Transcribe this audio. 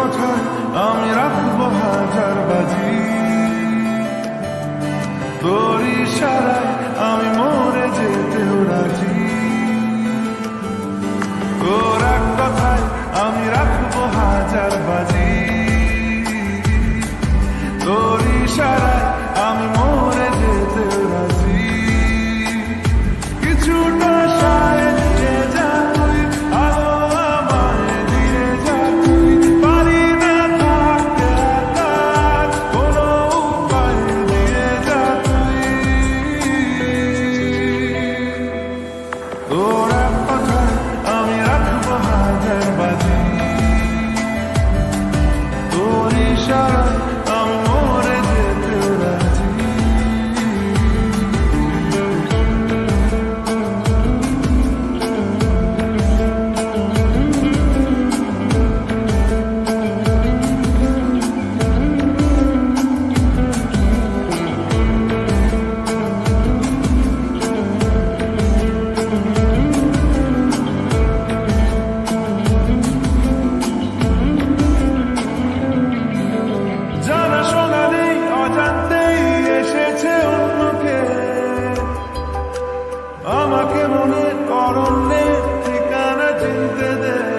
কথায় আমি রাখবো হাজার বাজি, তোর ইশারায় আমি মরে যেতেও রাজি। তোর এক কথায় আমি রাখবো হাজার বাজি, তোর ইশারায় আমি মরে যেতেও রাজি। কিছুটা সাহায্যে যা তুই, আলো আমায় দিয়ে যা তুই, পারি না থাকতে একা, কোনো উপায় দিয়ে যা তুই। তোর এক কথায় আমি রাখবো হাজার বাজি, তোর ইশারায় আমি মরে যেতেও রাজি। জানা শোনা নেই, অজান্তেই এসেছে অন্যকে, আমাকে মনে করণে ঠিকানা চিনতে দে।